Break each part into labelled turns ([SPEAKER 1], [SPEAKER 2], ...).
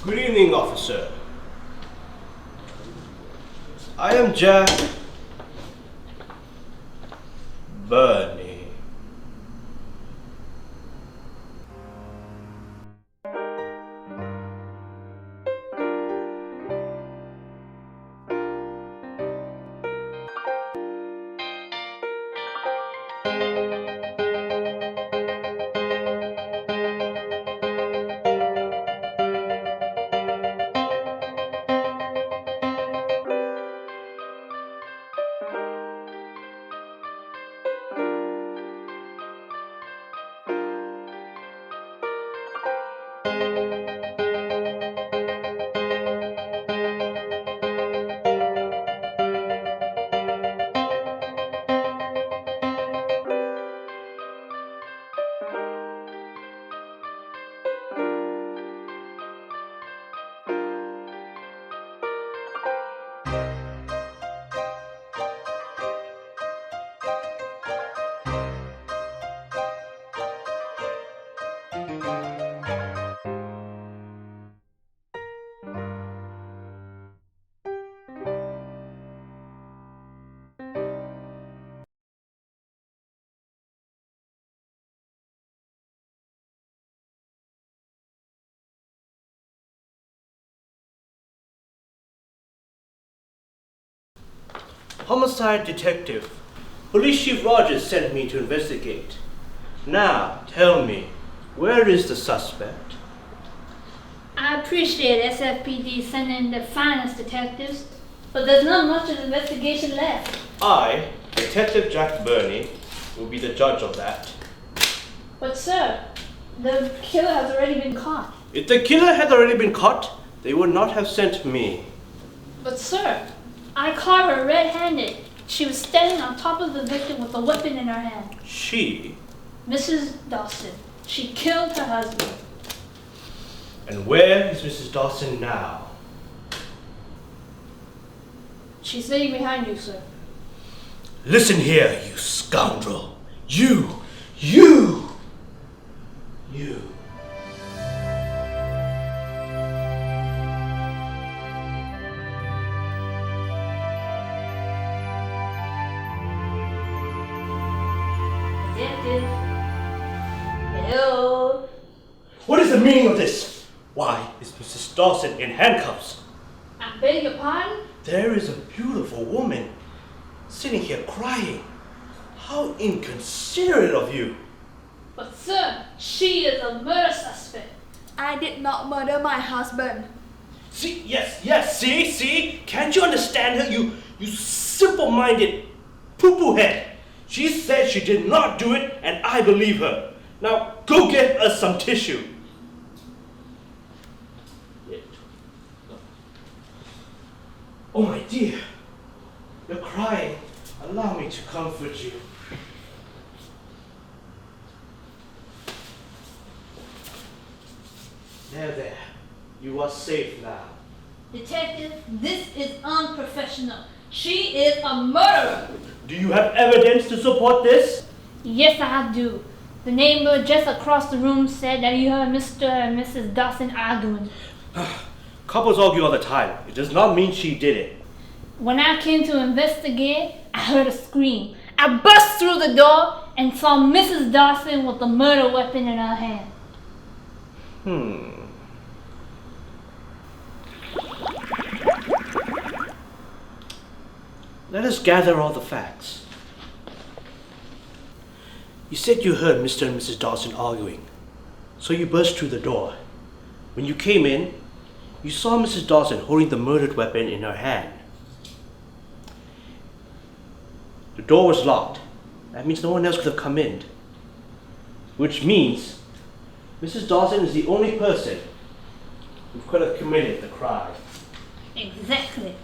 [SPEAKER 1] Good evening, officer. I am Jack Burney. Homicide Detective. Police Chief Rogers sent me to investigate. Now, tell me, where is the suspect?
[SPEAKER 2] I appreciate SFPD sending the finest detectives, but there's not much of the investigation left.
[SPEAKER 1] I, Detective Jack Burney, will be the judge of that.
[SPEAKER 2] But sir, the killer has already been caught.
[SPEAKER 1] If the killer had already been caught, they would not have sent me.
[SPEAKER 2] But sir, I caught her red-handed. She was standing on top of the victim with a weapon in her hand.
[SPEAKER 1] She?
[SPEAKER 2] Mrs. Dawson. She killed her husband.
[SPEAKER 1] And where is Mrs. Dawson now?
[SPEAKER 2] She's sitting behind you, sir.
[SPEAKER 1] Listen here, you scoundrel. You!
[SPEAKER 2] Detective. Hello.
[SPEAKER 1] What is the meaning of this? Why is Mrs. Dawson in handcuffs?
[SPEAKER 2] I beg your pardon?
[SPEAKER 1] There is a beautiful woman sitting here crying. How inconsiderate of you.
[SPEAKER 2] But sir, she is a murder suspect.
[SPEAKER 3] I did not murder my husband.
[SPEAKER 1] See, yes, see? Can't you understand her, you simple-minded poo-poo head? She said she did not do it, and I believe her. Now, go get us some tissue. Oh, my dear, you're crying. Allow me to comfort you. There. You are safe now.
[SPEAKER 2] Detective, this is unprofessional. She is a murderer.
[SPEAKER 1] Do you have evidence to support this?
[SPEAKER 2] Yes, I do. The neighbor just across the room said that he heard Mr. and Mrs. Dawson arguing.
[SPEAKER 1] Couples argue all the time. It does not mean she did it.
[SPEAKER 2] When I came to investigate, I heard a scream. I burst through the door and saw Mrs. Dawson with a murder weapon in her hand.
[SPEAKER 1] Let us gather all the facts. You said you heard Mr. and Mrs. Dawson arguing, so you burst through the door. When you came in, you saw Mrs. Dawson holding the murdered weapon in her hand. The door was locked. That means no one else could have come in. Which means Mrs. Dawson is the only person who could have committed the crime.
[SPEAKER 2] Exactly.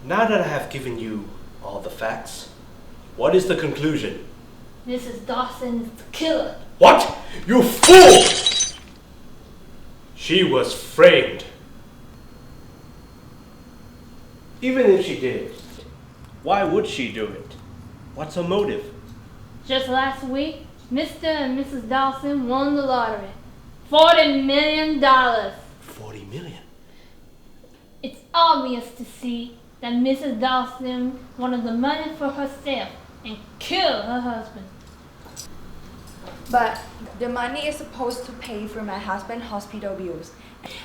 [SPEAKER 1] Now that I have given you all the facts, what is the conclusion?
[SPEAKER 2] Mrs. Dawson is the killer.
[SPEAKER 1] What? You fool! She was framed. Even if she did it, why would she do it? What's her motive?
[SPEAKER 2] Just last week, Mr. and Mrs. Dawson won the lottery. $40 million.
[SPEAKER 1] 40 million.
[SPEAKER 2] It's obvious to see that Mrs. Dawson wanted the money for herself and killed her husband.
[SPEAKER 3] But the money is supposed to pay for my husband's hospital bills.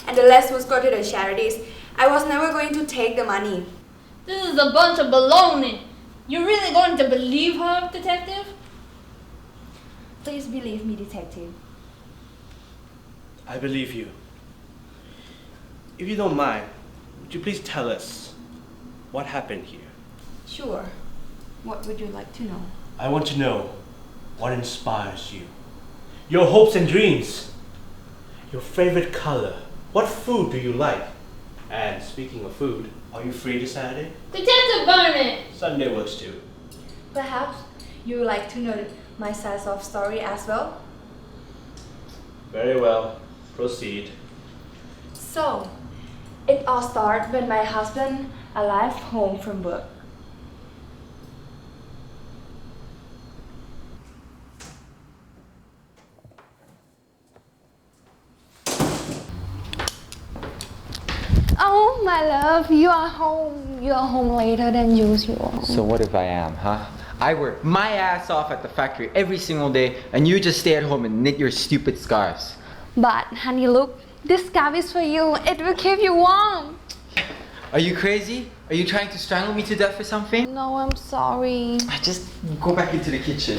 [SPEAKER 3] And the rest was go to the charities. I was never going to take the money.
[SPEAKER 2] This is a bunch of baloney. You're really going to believe her, detective?
[SPEAKER 3] Please believe me, detective.
[SPEAKER 1] I believe you. If you don't mind, would you please tell us what happened here?
[SPEAKER 3] Sure. What would you like to know?
[SPEAKER 1] I want to know what inspires you. Your hopes and dreams. Your favorite color. What food do you like? And speaking of food, are you free this Saturday?
[SPEAKER 2] Detective Barnett!
[SPEAKER 1] Sunday works too.
[SPEAKER 3] Perhaps you would like to know my side of story as well?
[SPEAKER 1] Very well. Proceed.
[SPEAKER 3] So, it all started when my husband arrived home from work. Oh, my love, you are home. You are home later than usual.
[SPEAKER 4] So what if I am, huh? I work my ass off at the factory every single day, and you just stay at home and knit your stupid scarves.
[SPEAKER 3] But, honey, look, this scarf is for you. It will keep you warm.
[SPEAKER 4] Are you crazy? Are you trying to strangle me to death or something?
[SPEAKER 3] No, I'm sorry.
[SPEAKER 4] Just go back into the kitchen.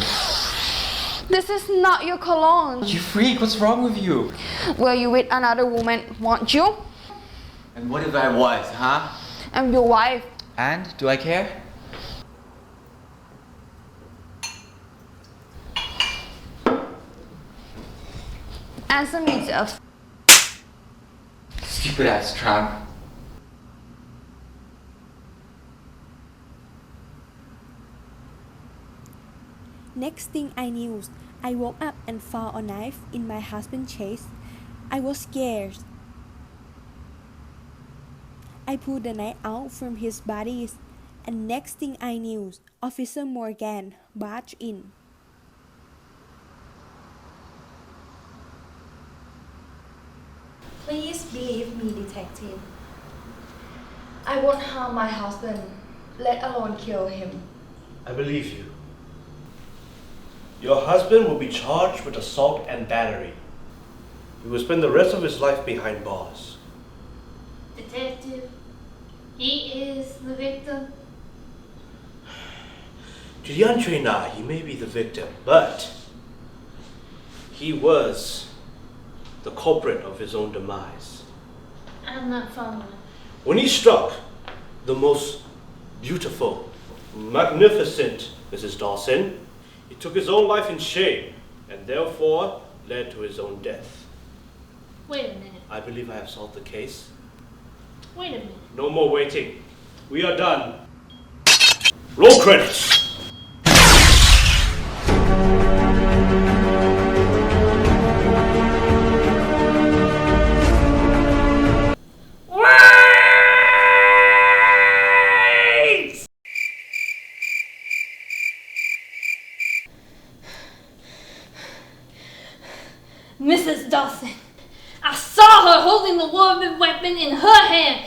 [SPEAKER 3] This is not your cologne.
[SPEAKER 4] You freak, what's wrong with you?
[SPEAKER 3] Were you with another woman, weren't you?
[SPEAKER 4] And what if I was, huh?
[SPEAKER 3] I'm your wife.
[SPEAKER 4] And, do I care?
[SPEAKER 3] Answer me, Jeff.
[SPEAKER 4] Stupid ass tramp.
[SPEAKER 5] Next thing I knew, I woke up and found a knife in my husband's chest. I was scared. I pulled the knife out from his body, and next thing I knew, Officer Morgan barged in.
[SPEAKER 3] Please believe me, detective. I won't harm my husband, let alone kill him.
[SPEAKER 1] I believe you. Your husband will be charged with assault and battery. He will spend the rest of his life behind bars.
[SPEAKER 2] Detective, he is the victim.
[SPEAKER 1] To the untrained eye, he may be the victim, but he was the culprit of his own demise.
[SPEAKER 2] I'm not following.
[SPEAKER 1] When he struck the most beautiful, magnificent Mrs. Dawson, he took his own life in shame and therefore led to his own death.
[SPEAKER 2] Wait a minute.
[SPEAKER 1] I believe I have solved the case.
[SPEAKER 2] Wait a minute.
[SPEAKER 1] No more waiting. We are done. Roll credits.
[SPEAKER 2] Mrs. Dawson, I saw her holding the loaded weapon in her hand.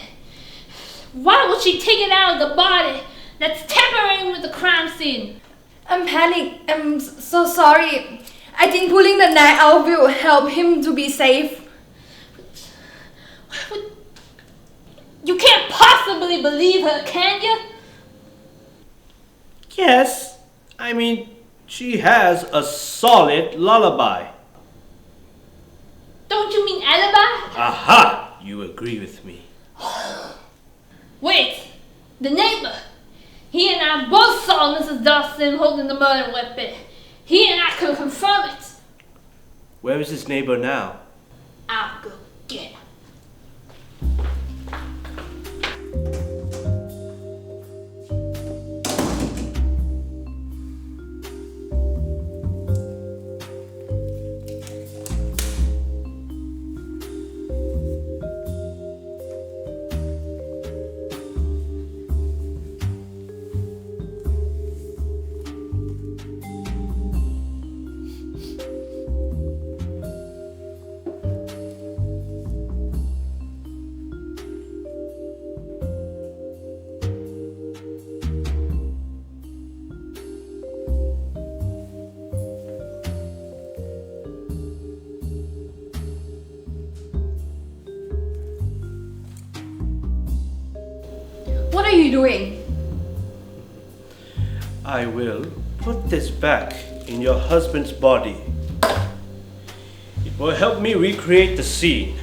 [SPEAKER 2] Why would she take it out of the body that's tampering with the crime scene?
[SPEAKER 3] I'm panicked. I'm so sorry. I think pulling the knife out will help him to be safe.
[SPEAKER 2] You can't possibly believe her, can you?
[SPEAKER 1] Yes. I mean, she has a solid lullaby.
[SPEAKER 2] Don't you mean alibi?
[SPEAKER 1] Aha! You agree with me.
[SPEAKER 2] Wait, the neighbor. He and I both saw Mrs. Dawson holding the murder weapon. He and I can confirm it.
[SPEAKER 1] Where is his neighbor now?
[SPEAKER 2] I'll go get him.
[SPEAKER 3] you doing?
[SPEAKER 1] I will put this back in your husband's body. It will help me recreate the scene.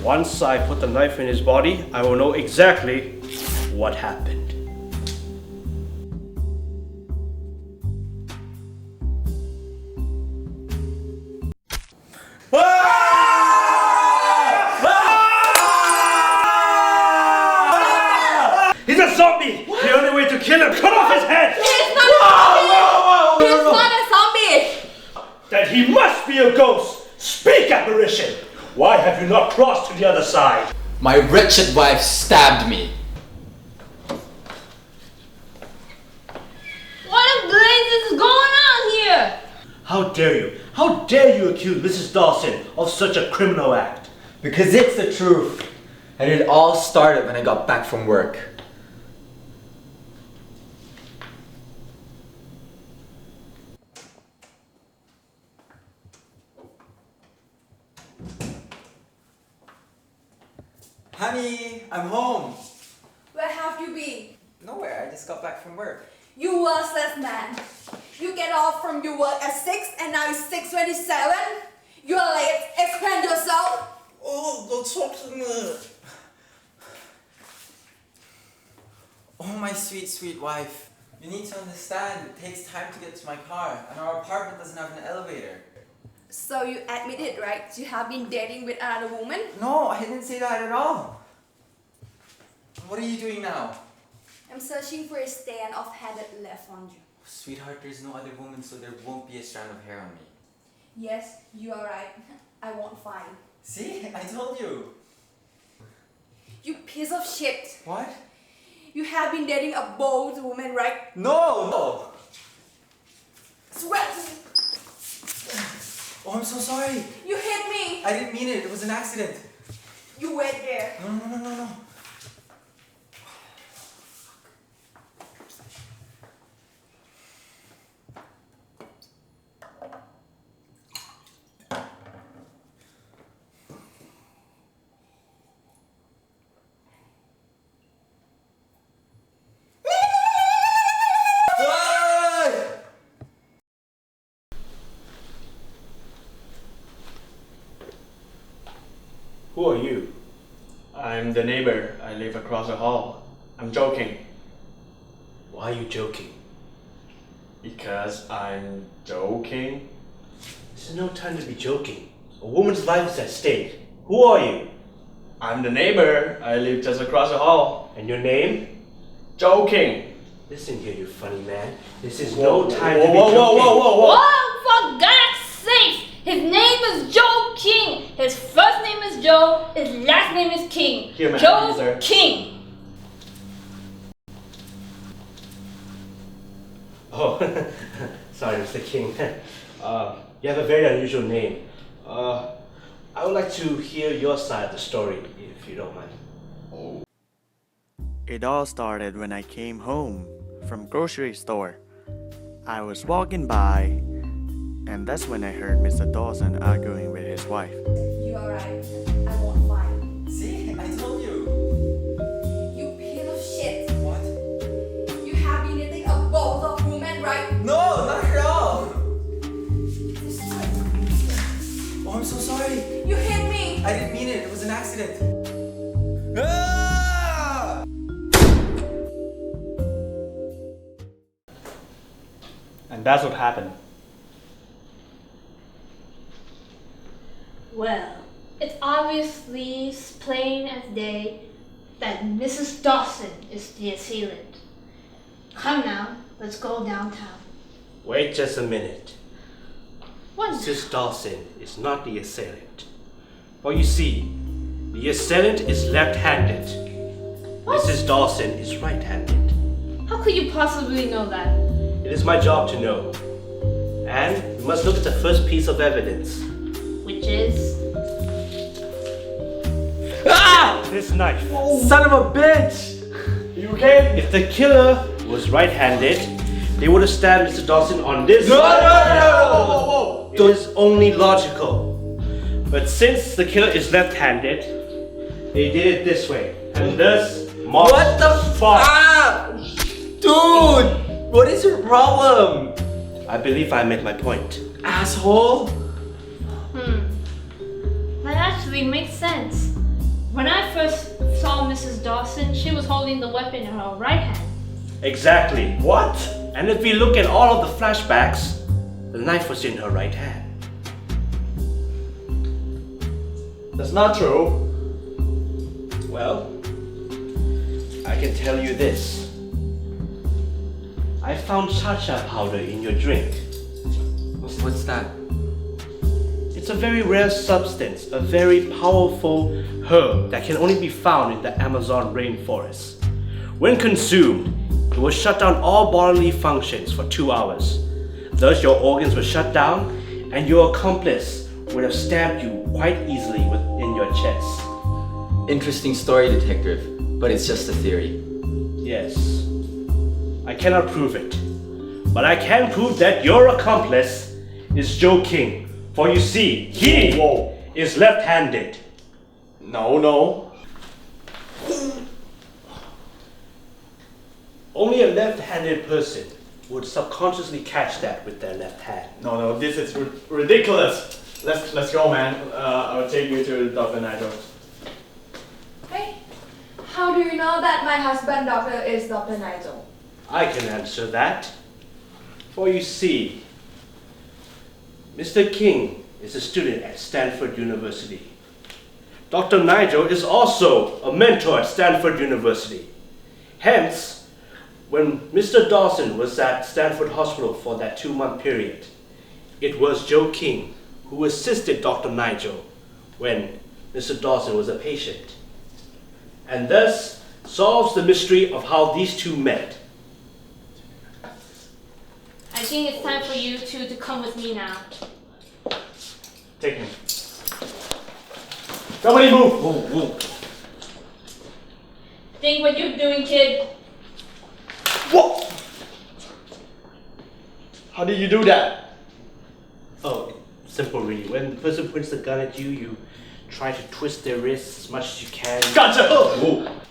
[SPEAKER 1] Once I put the knife in his body, I will know exactly what happened. He's a zombie! The only way to kill him, cut off his head!
[SPEAKER 3] He's not a zombie! He's not a zombie!
[SPEAKER 1] Then he must be a ghost! Speak, apparition! Why have you not crossed to the other side?
[SPEAKER 4] My wretched wife stabbed me.
[SPEAKER 2] What in blazes is going on here?
[SPEAKER 1] How dare you? How dare you accuse Mrs. Dawson of such a criminal act?
[SPEAKER 4] Because it's the truth. And it all started when I got back from work. Honey, I'm home.
[SPEAKER 3] Where have you been?
[SPEAKER 4] Nowhere, I just got back from work.
[SPEAKER 3] You worthless man. You get off from your work at 6 and now it's 6:27? You're late. Explain yourself.
[SPEAKER 4] Oh, don't talk to me. Oh, my sweet, sweet wife. You need to understand, it takes time to get to my car, and our apartment doesn't have an elevator.
[SPEAKER 3] So you admitted, right? You have been dating with another woman?
[SPEAKER 4] No, I didn't say that at all. What are you doing now?
[SPEAKER 3] I'm searching for a strand of hair that left on you.
[SPEAKER 4] Sweetheart, there's no other woman, so there won't be a strand of hair on me.
[SPEAKER 3] Yes, you are right. I won't find.
[SPEAKER 4] See? I told you.
[SPEAKER 3] You piece of shit.
[SPEAKER 4] What?
[SPEAKER 3] You have been dating a bold woman, right?
[SPEAKER 4] No!
[SPEAKER 3] Swear.
[SPEAKER 4] Oh, I'm so sorry.
[SPEAKER 3] You hit me.
[SPEAKER 4] I didn't mean it. It was an accident.
[SPEAKER 3] You wait there.
[SPEAKER 4] No.
[SPEAKER 1] Who are you?
[SPEAKER 6] I'm the neighbor. I live across the hall. I'm joking.
[SPEAKER 1] Why are you joking?
[SPEAKER 6] Because I'm joking.
[SPEAKER 1] This is no time to be joking. A woman's life is at stake. Who are you?
[SPEAKER 6] I'm the neighbor. I live just across the hall.
[SPEAKER 1] And your name?
[SPEAKER 6] Joking.
[SPEAKER 1] Listen here, you funny man. This is no time to be
[SPEAKER 6] Whoa,
[SPEAKER 1] joking.
[SPEAKER 2] Whoa, for God's sake! His name is Joe King. His first name is Joe. His last name is King.
[SPEAKER 6] Here, ma'am,
[SPEAKER 2] Joe
[SPEAKER 6] yes, sir.
[SPEAKER 2] King.
[SPEAKER 1] Oh, sorry, Mr. King. You have a very unusual name. I would like to hear your side of the story, if you don't mind.
[SPEAKER 7] It all started when I came home from grocery store. I was walking by, and that's when I heard Mr. Dawson arguing with his wife.
[SPEAKER 3] You are right. I won't find.
[SPEAKER 4] See? I told you.
[SPEAKER 3] You piece of shit.
[SPEAKER 4] What?
[SPEAKER 3] You have been dating a bold woman, right?
[SPEAKER 4] No, not at all. Oh, I'm so sorry.
[SPEAKER 3] You hit me.
[SPEAKER 4] I didn't mean it. It was an accident. Ah!
[SPEAKER 6] And that's what happened.
[SPEAKER 2] Well, it's obviously plain as day that Mrs. Dawson is the assailant. Come now, let's go downtown.
[SPEAKER 1] Wait just a minute.
[SPEAKER 2] What?
[SPEAKER 1] Mrs. Dawson is not the assailant. For you see, the assailant is left-handed.
[SPEAKER 2] What?
[SPEAKER 1] Mrs. Dawson is right-handed.
[SPEAKER 2] How could you possibly know that?
[SPEAKER 1] It is my job to know. And we must look at the first piece of evidence.
[SPEAKER 2] Which is...
[SPEAKER 1] Ah! This knife.
[SPEAKER 4] Son of a bitch!
[SPEAKER 6] You okay?
[SPEAKER 1] If the killer was right-handed, they would have stabbed Mr. Dawson on this
[SPEAKER 4] No,
[SPEAKER 1] side.
[SPEAKER 4] no.
[SPEAKER 1] It is only logical. But since the killer is left-handed, they did it this way. And thus,
[SPEAKER 4] What the fuck? Dude! What is your problem?
[SPEAKER 1] I believe I made my point.
[SPEAKER 4] Asshole?
[SPEAKER 2] That actually makes sense. When I first saw Mrs. Dawson, she was holding the weapon in her right hand.
[SPEAKER 1] Exactly.
[SPEAKER 4] What?
[SPEAKER 1] And if we look at all of the flashbacks, the knife was in her right hand.
[SPEAKER 6] That's not true.
[SPEAKER 1] Well, I can tell you this. I found cha-cha powder in your drink.
[SPEAKER 4] What's that?
[SPEAKER 1] It's a very rare substance, a very powerful herb that can only be found in the Amazon rainforest. When consumed, it will shut down all bodily functions for 2 hours. Thus, your organs will shut down and your accomplice would have stabbed you quite easily within your chest.
[SPEAKER 4] Interesting story, detective, but it's just a theory.
[SPEAKER 1] Yes, I cannot prove it, but I can prove that your accomplice is Joe King. For you see, he is left-handed.
[SPEAKER 6] No.
[SPEAKER 1] Only a left-handed person would subconsciously catch that with their left hand.
[SPEAKER 6] No, this is ridiculous. Let's go, man. I'll take you to Dr. Nigel.
[SPEAKER 3] Hey, how do you know that my husband doctor is Dr. Nigel?
[SPEAKER 1] I can answer that. For you see, Mr. King is a student at Stanford University. Dr. Nigel is also a mentor at Stanford University. Hence, when Mr. Dawson was at Stanford Hospital for that 2-month period, it was Joe King who assisted Dr. Nigel when Mr. Dawson was a patient, and thus solves the mystery of how these two met.
[SPEAKER 2] I think it's time for you two to come with me now.
[SPEAKER 6] Take me. Nobody move!
[SPEAKER 2] Think what you're doing, kid.
[SPEAKER 6] What? How did you do that?
[SPEAKER 1] Oh, simple really. When the person points the gun at you, you try to twist their wrists as much as you can.
[SPEAKER 6] Gotcha!
[SPEAKER 1] Oh.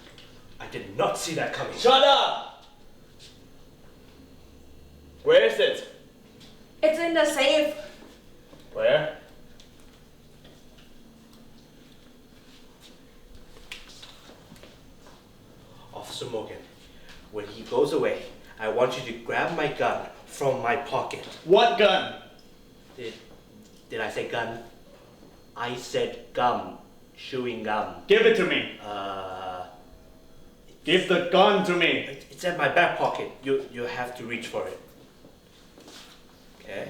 [SPEAKER 1] I did not see that coming.
[SPEAKER 6] Shut up! Where is it?
[SPEAKER 3] It's in the safe.
[SPEAKER 6] Where?
[SPEAKER 1] Officer Morgan, when he goes away, I want you to grab my gun from my pocket.
[SPEAKER 6] What gun?
[SPEAKER 1] Did I say gun? I said gum. Chewing gum.
[SPEAKER 6] Give it to me. Give the gun to me.
[SPEAKER 1] It's at my back pocket. You have to reach for it. Okay?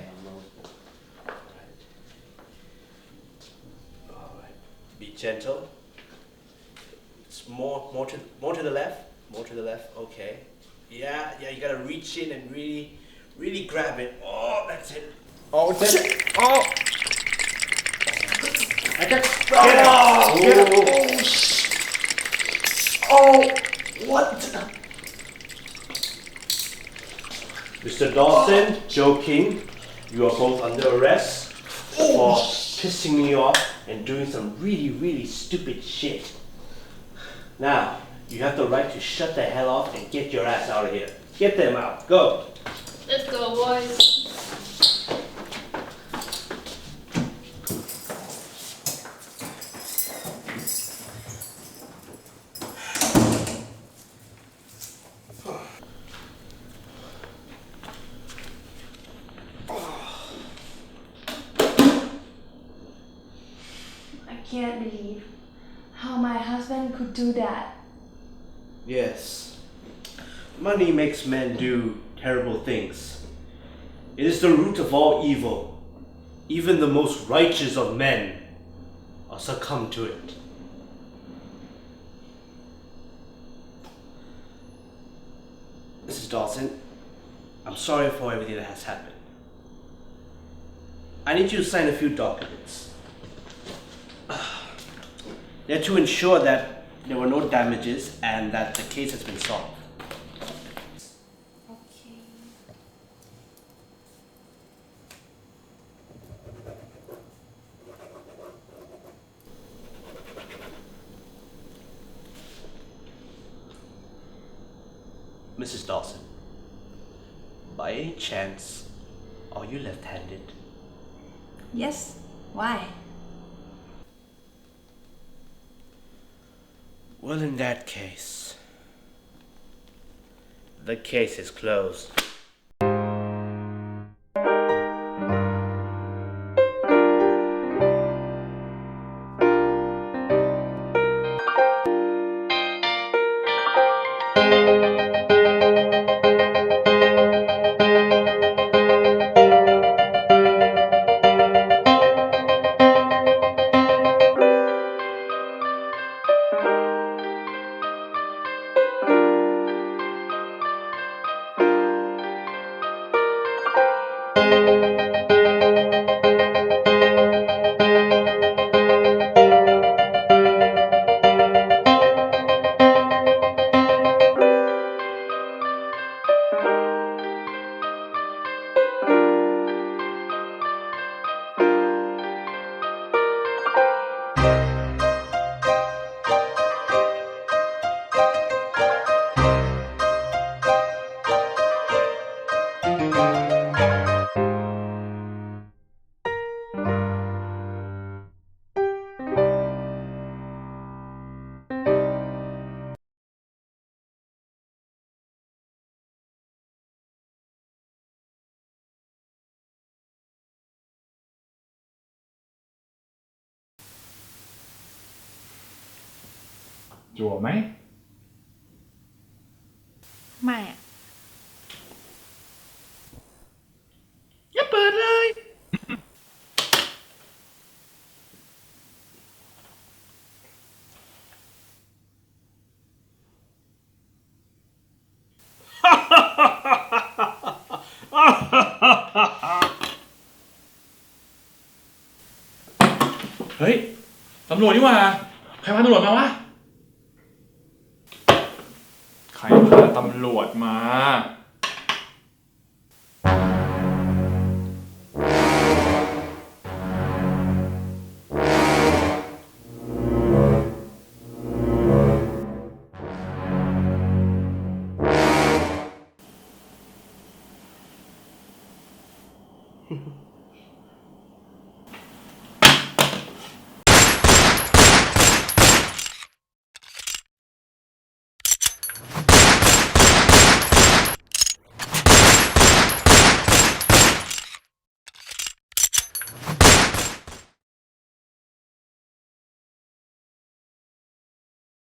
[SPEAKER 1] Alright. Be gentle. It's more to the left. More to the left. Okay. Yeah, you gotta reach in and really grab it. Oh, that's it.
[SPEAKER 6] Oh, shit! Oh!
[SPEAKER 1] Get out!
[SPEAKER 6] Oh! What?
[SPEAKER 1] Mr. Dawson, Joe King, you are both under arrest for pissing me off and doing some really stupid shit. Now, you have the right to shut the hell off and get your ass out of here. Get them out. Go.
[SPEAKER 2] Let's go, boys.
[SPEAKER 3] I can't believe how my husband could do that.
[SPEAKER 1] Yes. Money makes men do terrible things. It is the root of all evil. Even the most righteous of men are succumb to it. Mrs. Dawson, I'm sorry for everything that has happened. I need you to sign a few documents. They're to ensure that there were no damages and that the case has been solved.
[SPEAKER 3] Okay.
[SPEAKER 1] Mrs. Dawson, by any chance, are you left-handed?
[SPEAKER 3] Yes. Why?
[SPEAKER 1] Well, in that case, the case is closed.
[SPEAKER 8] "จั่วไหม?"
[SPEAKER 3] ไม่อะ
[SPEAKER 8] อย่าเปิดเลย เฮ้ย ตำรวจนี่หว่า ใครพาตำรวจมาวะ ใครพาตำรวจมา